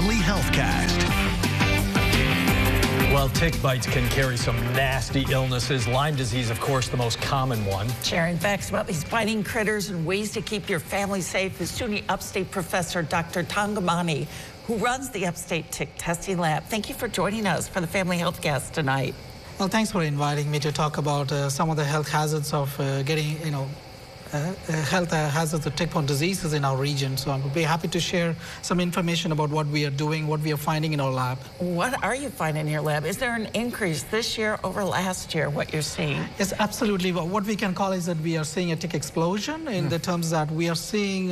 Family Healthcast. Well, tick bites can carry some nasty illnesses. Lyme disease, of course, the most common one. Sharing facts about these biting critters and ways to keep your family safe is SUNY Upstate professor Dr. Thangamani, who runs the Upstate Tick Testing Lab. Thank you for joining us for the Family Healthcast tonight. Well, thanks for inviting me to talk about some of the health hazards of getting, health hazards of tick-borne diseases in our region. So I'll be happy to share some information about what we are doing, what we are finding in our lab. What are you finding in your lab? Is there an increase this year over last year, what you're seeing? Yes, absolutely. What we can call is that we are seeing a tick explosion in the terms that we are seeing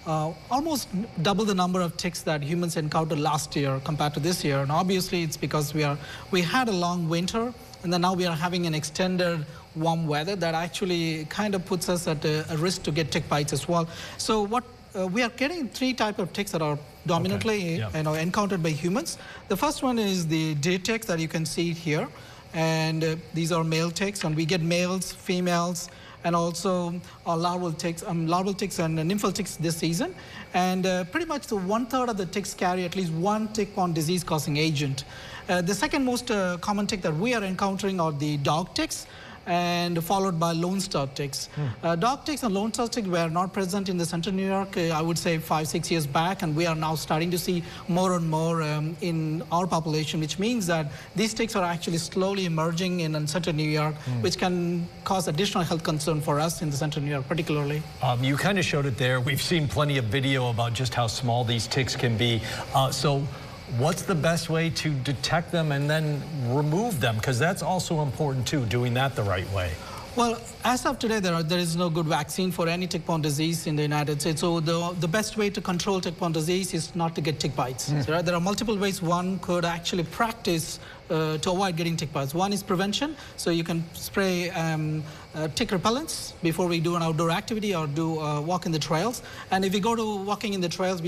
almost double the number of ticks that humans encountered last year compared to this year. And obviously it's because we had a long winter, and then now we are having an extended warm weather that actually kind of puts us at a risk to get tick bites as well. So what we are getting three types of ticks that are dominantly encountered by humans. The first one is the day ticks that you can see here, and these are male ticks, and we get males, females, and also larval ticks and nymphal ticks this season. And pretty much the 1/3 of the ticks carry at least one tick-borne disease-causing agent. The second most common tick that we are encountering are the dog ticks, and followed by Lone Star ticks. Dog ticks and Lone Star ticks were not present in the central New York, I would say 5-6 years back, and we are now starting to see more and more in our population, which means that these ticks are actually slowly emerging in central New York, which can cause additional health concern for us in the central New York particularly. You kind of showed it there. We've seen plenty of video about just how small these ticks can be. So what's the best way to detect them and then remove them? Because that's also important too, doing that the right way. Well, as of today, there is no good vaccine for any tick-borne disease in the United States. So the best way to control tick-borne disease is not to get tick bites. So there are multiple ways one could actually practice to avoid getting tick bites. One is prevention. So you can spray tick repellents before we do an outdoor activity or do walk in the trails. And if we go to walking in the trails,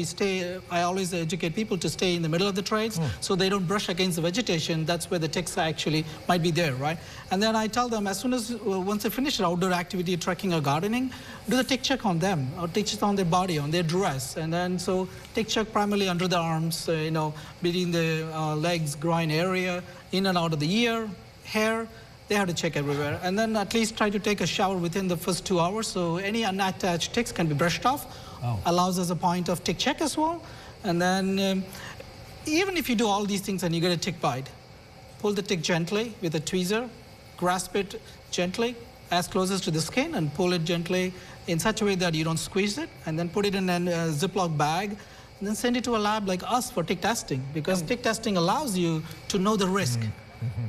I always educate people to stay in the middle of the trails so they don't brush against the vegetation. That's where the ticks actually might be there, right? And then I tell them as soon as, once they finish their outdoor activity, trekking or gardening, do the tick check on them, or tick check on their body, on their dress. And then so tick check primarily under the arms, between the legs, groin area, in and out of the ear, hair. They have to check everywhere. And then at least try to take a shower within the first 2 hours, so any unattached ticks can be brushed off. Allows us a point of tick check as well. And then even if you do all these things and you get a tick bite, pull the tick gently with a tweezer, grasp it gently as closest to the skin, and pull it gently in such a way that you don't squeeze it, and then put it in a Ziploc bag, and then send it to a lab like us for tick testing, because tick testing allows you to know the risk.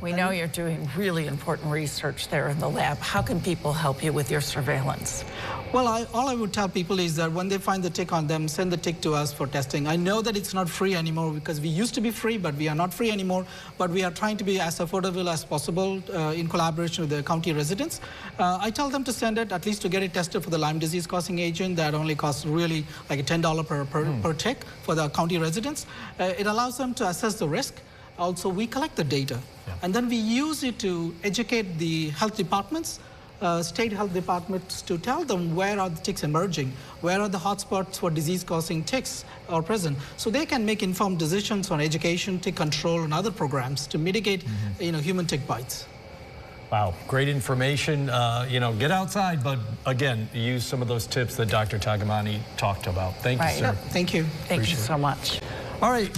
We know you're doing really important research there in the lab. How can people help you with your surveillance? Well, all I would tell people is that when they find the tick on them, send the tick to us for testing. I know that it's not free anymore, because we used to be free, but we are not free anymore. But we are trying to be as affordable as possible in collaboration with the county residents. I tell them to send it, at least to get it tested for the Lyme disease causing agent. That only costs really like a $10 per tick for the county residents. It allows them to assess the risk. Also, we collect the data, and then we use it to educate the health departments, state health departments, to tell them where are the ticks emerging, where are the hotspots for disease-causing ticks are present, so they can make informed decisions on education, tick control, and other programs to mitigate, human tick bites. Wow, great information. Get outside, but again, use some of those tips that Dr. Thangamani talked about. Thank you, sir. Thank you. Thank you so much. All right.